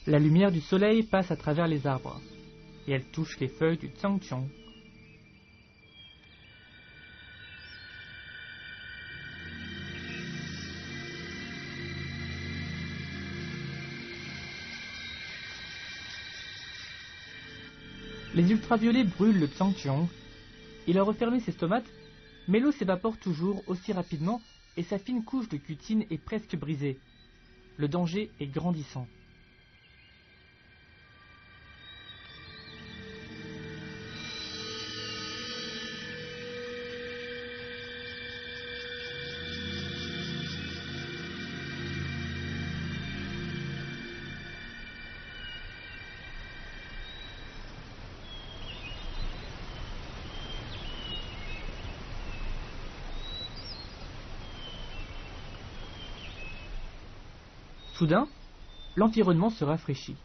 La lumière du soleil passe à travers les arbres, et elle touche les feuilles du Tsangtiong. Les ultraviolets brûlent le Tsangtiong. Il a refermé ses stomates, mais l'eau s'évapore toujours aussi rapidement et sa fine couche de cutine est presque brisée. Le danger est grandissant. Soudain, l'environnement se rafraîchit.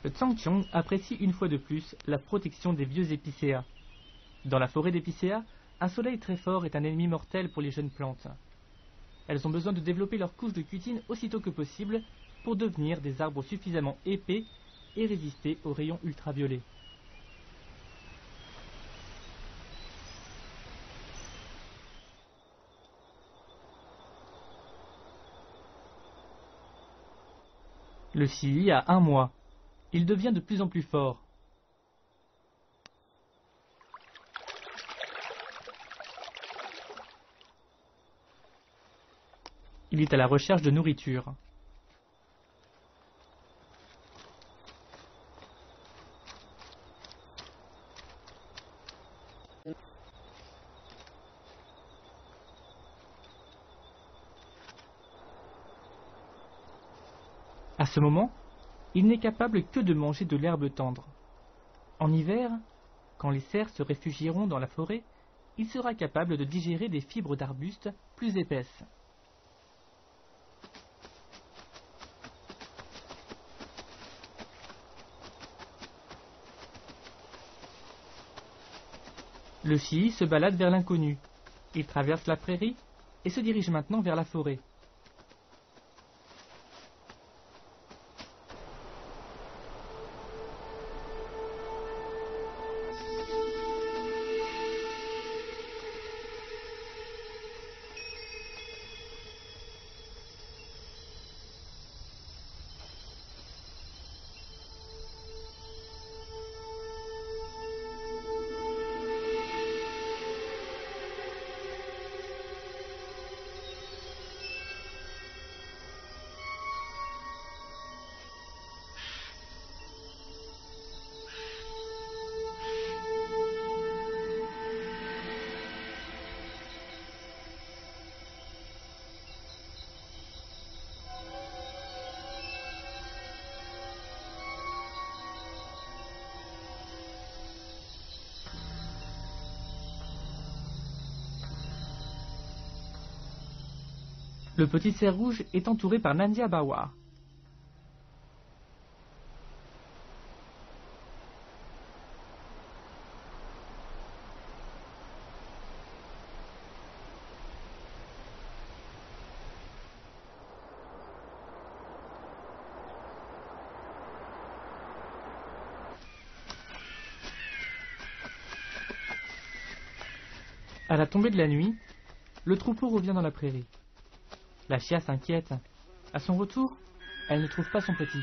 Le Tsangtiong apprécie une fois de plus la protection des vieux épicéas. Dans la forêt d'épicéas, un soleil très fort est un ennemi mortel pour les jeunes plantes. Elles ont besoin de développer leur couche de cutine aussitôt que possible pour devenir des arbres suffisamment épais et résister aux rayons ultraviolets. Le scilly a 1 mois. Il devient de plus en plus fort. Il est à la recherche de nourriture. À ce moment, il n'est capable que de manger de l'herbe tendre. En hiver, quand les cerfs se réfugieront dans la forêt, il sera capable de digérer des fibres d'arbustes plus épaisses. Le scilly se balade vers l'inconnu. Il traverse la prairie et se dirige maintenant vers la forêt. Le petit cerf rouge est entouré par Nandia Bawa. À la tombée de la nuit, le troupeau revient dans la prairie. La chia s'inquiète. À son retour, elle ne trouve pas son petit.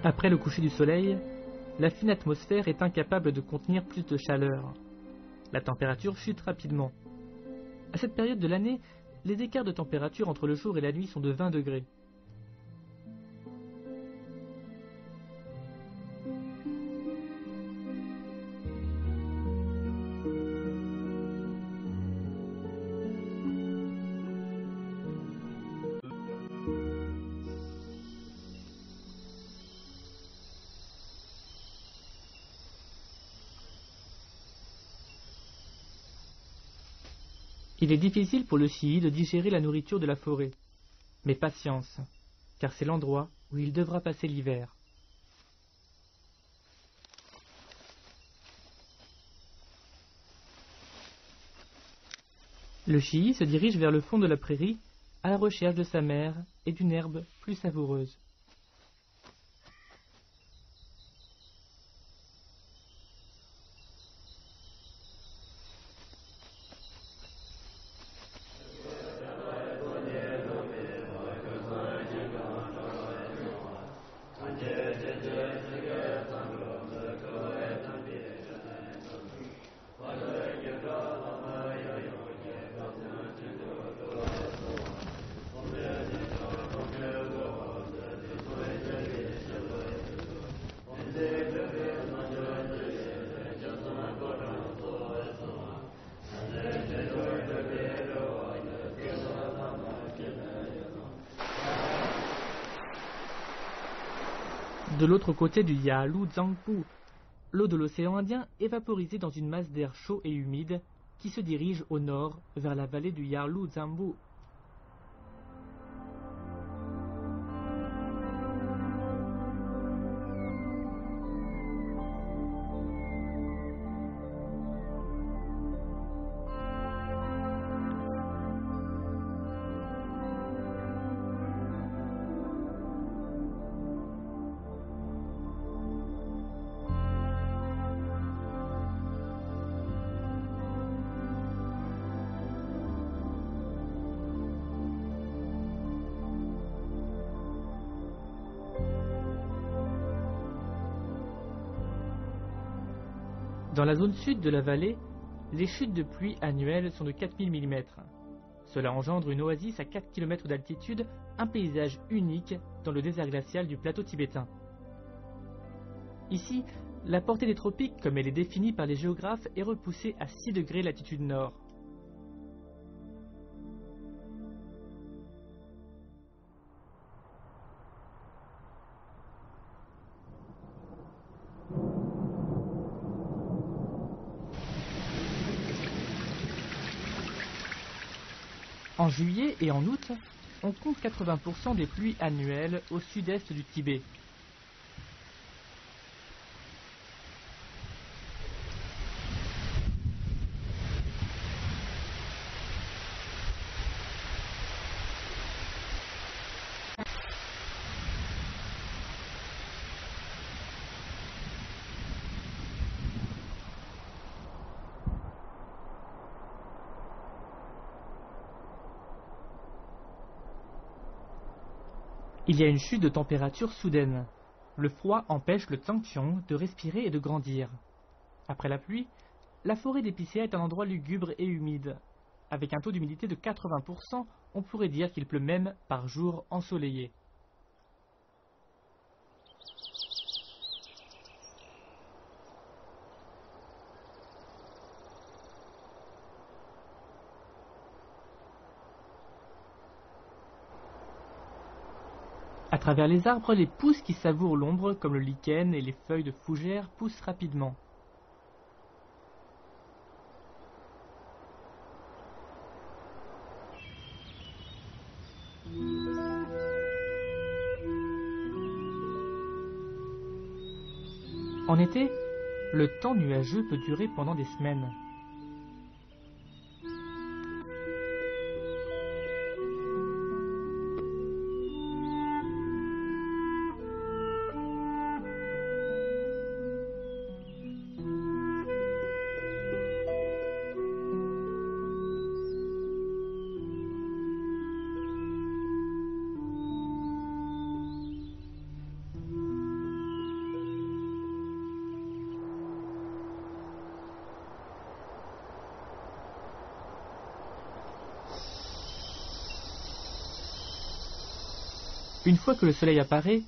Après le coucher du soleil, la fine atmosphère est incapable de contenir plus de chaleur. La température chute rapidement. À cette période de l'année, les écarts de température entre le jour et la nuit sont de 20 degrés. Il est difficile pour le chiite de digérer la nourriture de la forêt. Mais patience, car c'est l'endroit où il devra passer l'hiver. Le chiite se dirige vers le fond de la prairie, à la recherche de sa mère et d'une herbe plus savoureuse. De l'autre côté du Yalu Zangpu, l'eau de l'océan Indien est vaporisée dans une masse d'air chaud et humide qui se dirige au nord vers la vallée du Yalu Zangpu. Dans la zone sud de la vallée, les chutes de pluie annuelles sont de 4000 mm. Cela engendre une oasis à 4 km d'altitude, un paysage unique dans le désert glacial du plateau tibétain. Ici, la portée des tropiques, comme elle est définie par les géographes, est repoussée à 6 degrés latitude nord. En juillet et en août, on compte 80% des pluies annuelles au sud-est du Tibet. Il y a une chute de température soudaine. Le froid empêche le Tsangtiong de respirer et de grandir. Après la pluie, la forêt d'épicéa est un endroit lugubre et humide. Avec un taux d'humidité de 80%, on pourrait dire qu'il pleut même par jour ensoleillé. À travers les arbres, les pousses qui savourent l'ombre, comme le lichen et les feuilles de fougère, poussent rapidement. En été, le temps nuageux peut durer pendant des semaines. Une fois que le soleil apparaît,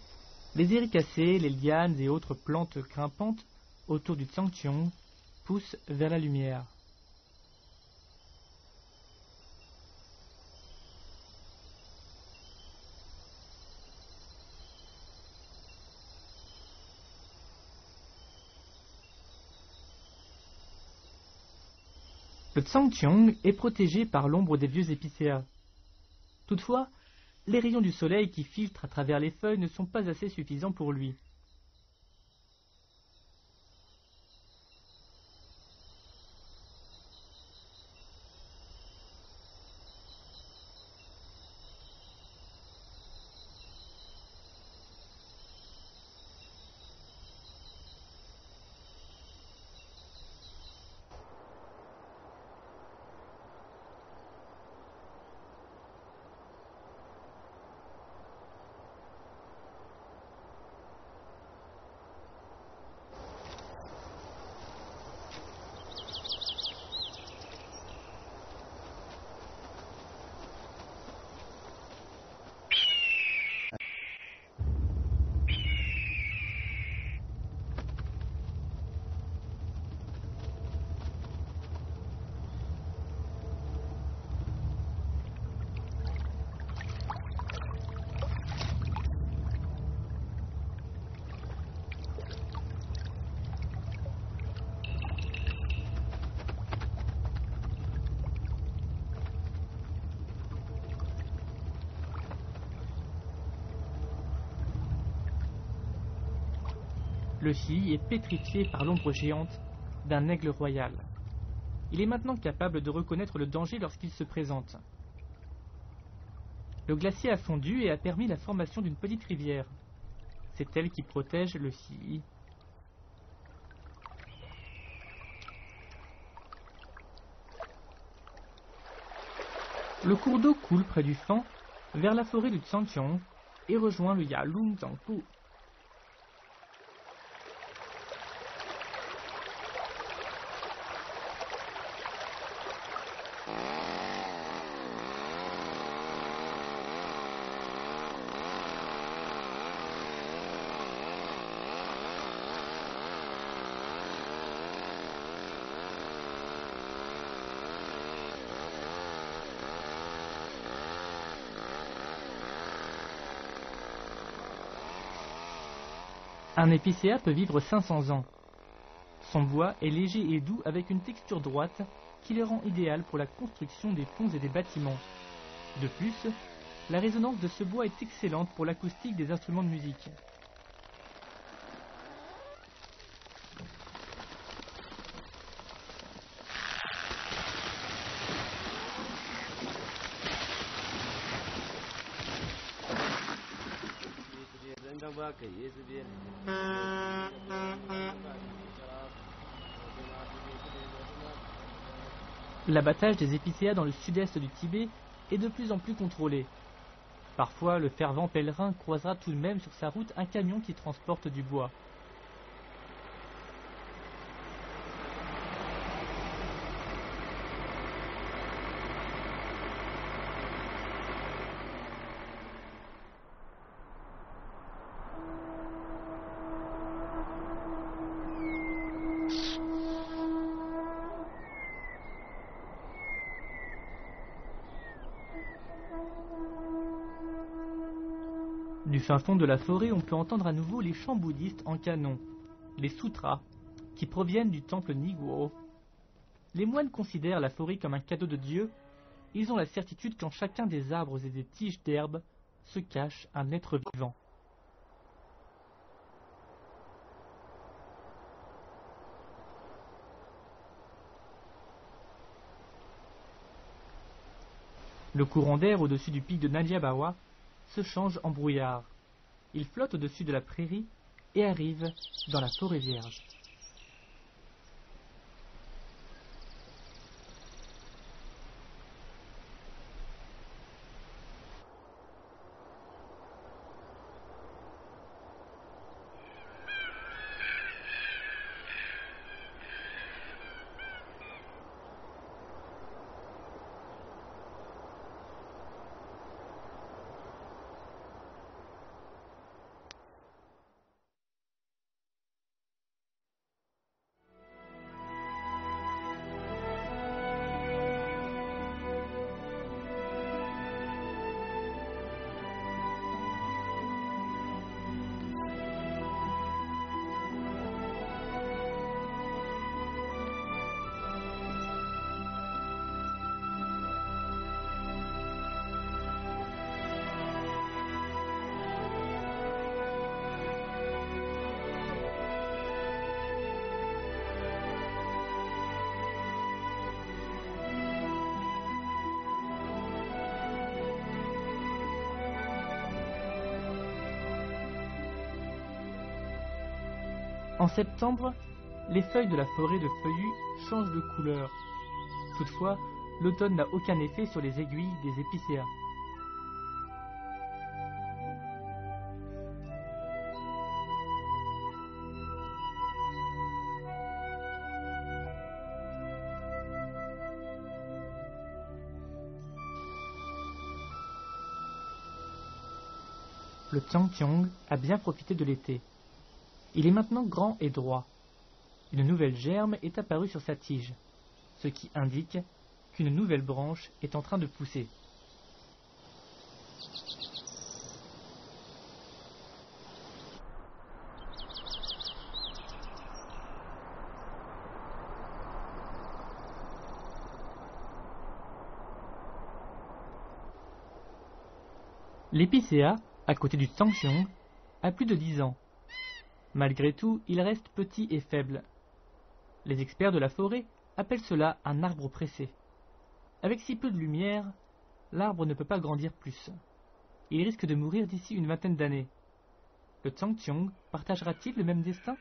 les éricacées, les lianes et autres plantes grimpantes autour du Tsangtiong poussent vers la lumière. Le Tsangtiong est protégé par l'ombre des vieux épicéas. Toutefois, les rayons du soleil qui filtrent à travers les feuilles ne sont pas assez suffisants pour lui. Le Xi est pétrifié par l'ombre géante d'un aigle royal. Il est maintenant capable de reconnaître le danger lorsqu'il se présente. Le glacier a fondu et a permis la formation d'une petite rivière. C'est elle qui protège le Xi. Le cours d'eau coule près du flanc vers la forêt du Tsangtiong et rejoint le Yalongzangpu. Un épicéa peut vivre 500 ans. Son bois est léger et doux avec une texture droite qui le rend idéal pour la construction des ponts et des bâtiments. De plus, la résonance de ce bois est excellente pour l'acoustique des instruments de musique. L'abattage des épicéas dans le sud-est du Tibet est de plus en plus contrôlé. Parfois, le fervent pèlerin croisera tout de même sur sa route un camion qui transporte du bois. Du fin fond de la forêt, on peut entendre à nouveau les chants bouddhistes en canon, les sutras, qui proviennent du temple Niguo. Les moines considèrent la forêt comme un cadeau de Dieu. Ils ont la certitude qu'en chacun des arbres et des tiges d'herbe se cache un être vivant. Le courant d'air au-dessus du pic de Nadiabawa se change en brouillard. Il flotte au-dessus de la prairie et arrive dans la forêt vierge. En septembre, les feuilles de la forêt de feuillus changent de couleur. Toutefois, l'automne n'a aucun effet sur les aiguilles des épicéas. Le Xiangqiong a bien profité de l'été. Il est maintenant grand et droit. Une nouvelle germe est apparue sur sa tige, ce qui indique qu'une nouvelle branche est en train de pousser. L'épicéa, à côté du Xiangqiong, a plus de 10 ans. Malgré tout, il reste petit et faible. Les experts de la forêt appellent cela un arbre pressé. Avec si peu de lumière, l'arbre ne peut pas grandir plus. Il risque de mourir d'ici une vingtaine d'années. Le Xiangqiong partagera-t-il le même destin ?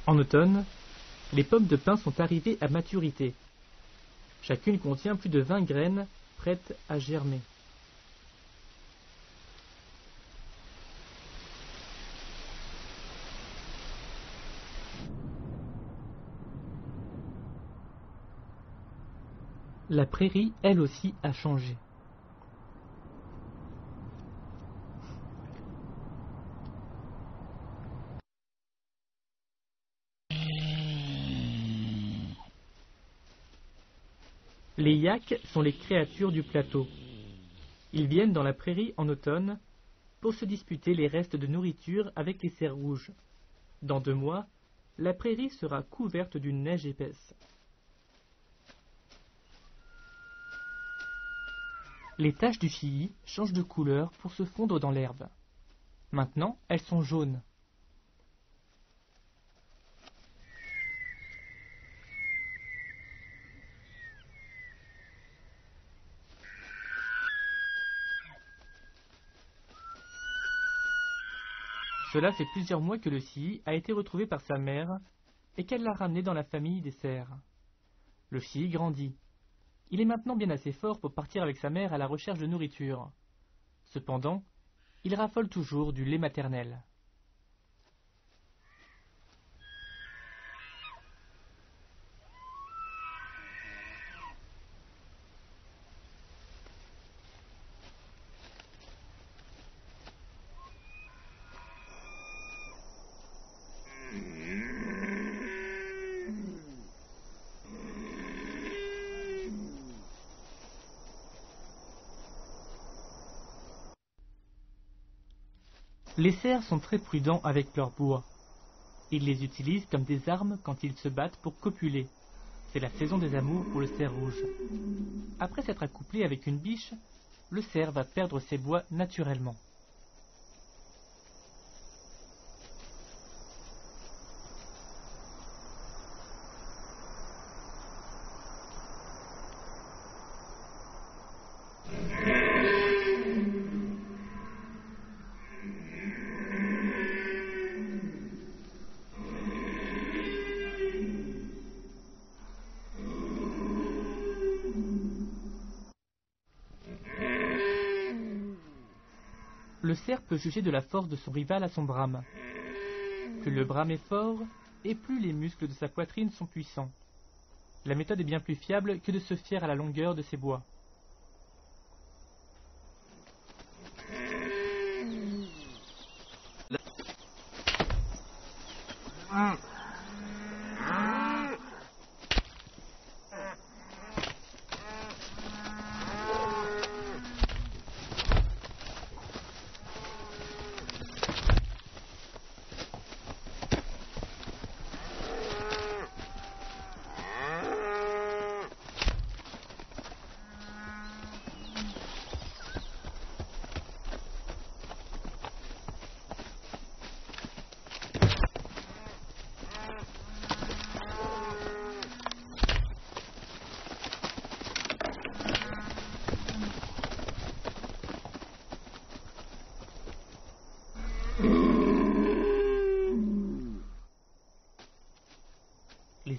En automne, les pommes de pin sont arrivées à maturité. Chacune contient plus de 20 graines prêtes à germer. La prairie, elle aussi, a changé. Les yaks sont les créatures du plateau. Ils viennent dans la prairie en automne pour se disputer les restes de nourriture avec les cerfs rouges. Dans 2 mois, la prairie sera couverte d'une neige épaisse. Les taches du chihi changent de couleur pour se fondre dans l'herbe. Maintenant, elles sont jaunes. Cela fait plusieurs mois que le chihi a été retrouvé par sa mère et qu'elle l'a ramené dans la famille des cerfs. Le chihi grandit. Il est maintenant bien assez fort pour partir avec sa mère à la recherche de nourriture. Cependant, il raffole toujours du lait maternel. Les cerfs sont très prudents avec leur bois. Ils les utilisent comme des armes quand ils se battent pour copuler. C'est la saison des amours pour le cerf rouge. Après s'être accouplé avec une biche, le cerf va perdre ses bois naturellement. Le cerf peut juger de la force de son rival à son brame. Plus le brame est fort, et plus les muscles de sa poitrine sont puissants. La méthode est bien plus fiable que de se fier à la longueur de ses bois.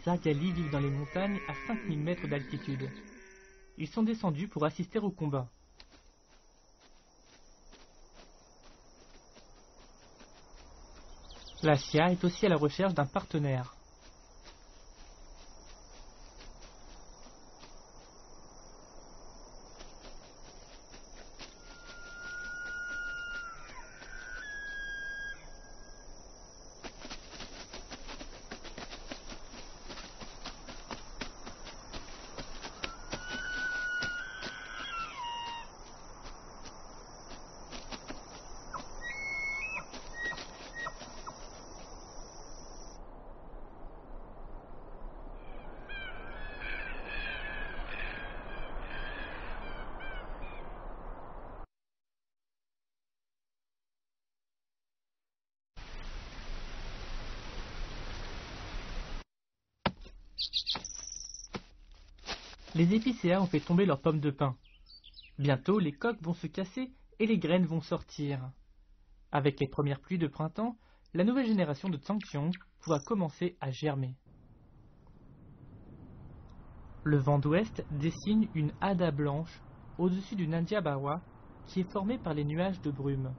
Zargali vivent dans les montagnes à 5000 mètres d'altitude. Ils sont descendus pour assister au combat. La Chia est aussi à la recherche d'un partenaire. Les épicéas ont fait tomber leurs pommes de pin. Bientôt, les coques vont se casser et les graines vont sortir. Avec les premières pluies de printemps, la nouvelle génération de Tsangtiong pourra commencer à germer. Le vent d'ouest dessine une hada blanche au-dessus du Nandiabawa qui est formée par les nuages de brume.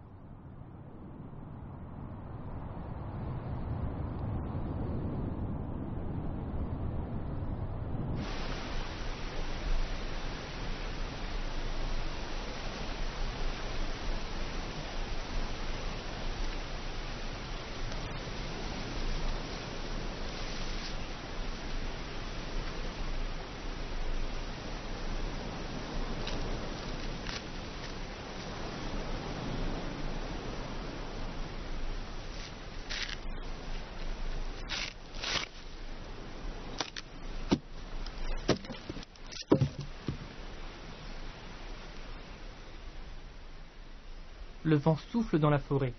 Le vent souffle dans la forêt.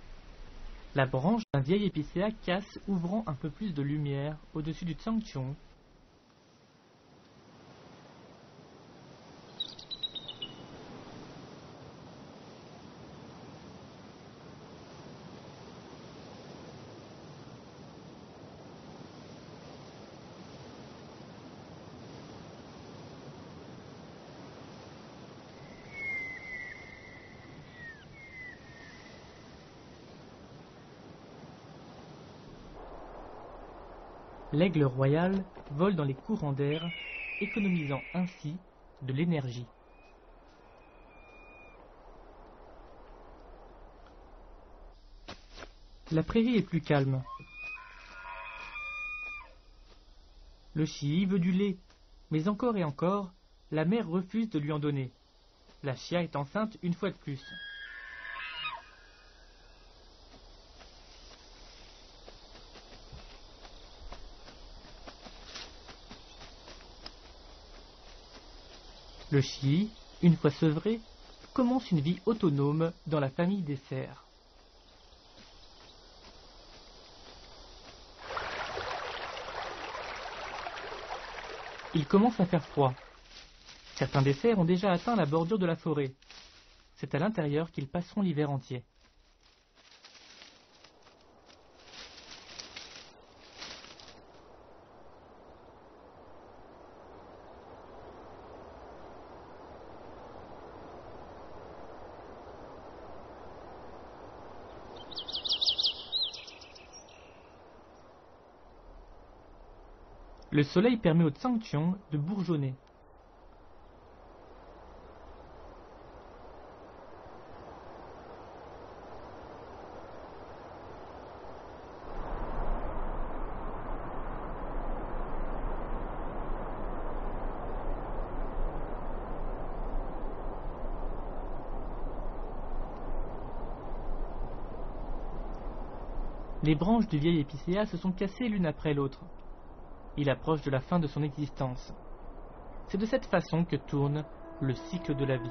La branche d'un vieil épicéa casse, ouvrant un peu plus de lumière au-dessus du Tsangtiong. L'aigle royal vole dans les courants d'air, économisant ainsi de l'énergie. La prairie est plus calme. Le Chihi veut du lait, mais encore et encore, la mère refuse de lui en donner. La Chia est enceinte une fois de plus. Le Chihi, une fois sevré, commence une vie autonome dans la famille des cerfs. Il commence à faire froid. Certains des cerfs ont déjà atteint la bordure de la forêt. C'est à l'intérieur qu'ils passeront l'hiver entier. Le soleil permet au Tsangtiong de bourgeonner. Les branches du vieil épicéa se sont cassées l'une après l'autre. Il approche de la fin de son existence. C'est de cette façon que tourne le cycle de la vie.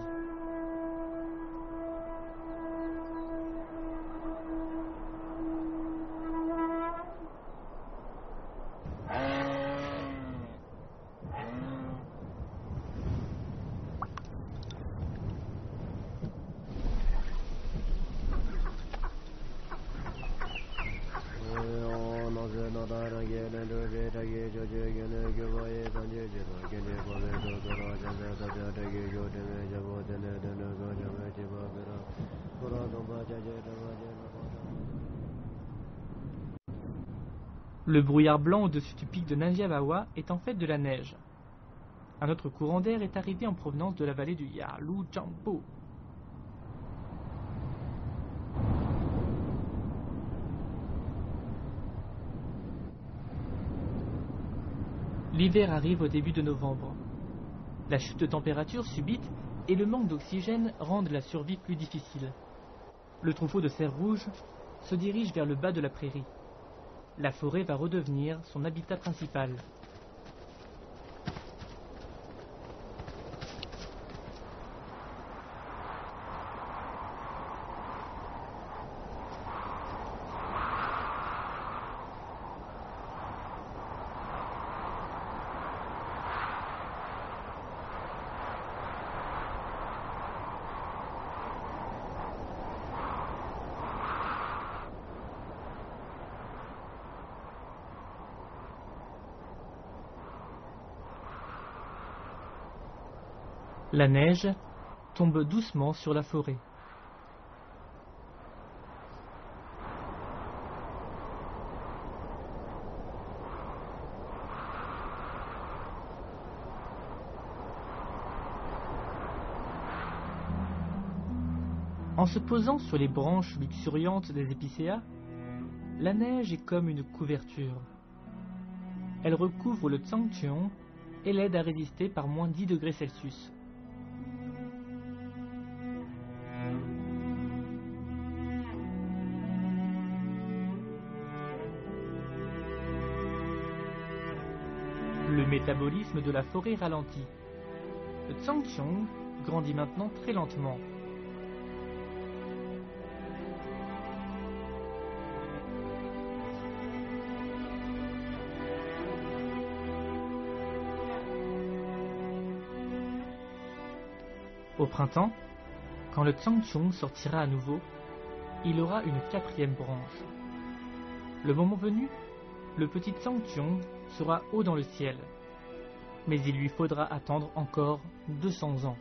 Le brouillard blanc au-dessus du pic de Nanjiabawa est en fait de la neige. Un autre courant d'air est arrivé en provenance de la vallée du Yalujiangpo. L'hiver arrive au début de novembre. La chute de température subite et le manque d'oxygène rendent la survie plus difficile. Le troupeau de cerfs rouges se dirige vers le bas de la prairie. La forêt va redevenir son habitat principal. La neige tombe doucement sur la forêt. En se posant sur les branches luxuriantes des épicéas, la neige est comme une couverture. Elle recouvre le Tsangcheon et l'aide à résister par moins 10 degrés Celsius. Le métabolisme de la forêt ralentit. Le Tsangcheon grandit maintenant très lentement. Au printemps, quand le Tsangcheon sortira à nouveau, il aura une 4e branche. Le moment venu, le petit Tsangcheon sera haut dans le ciel, mais il lui faudra attendre encore 200 ans.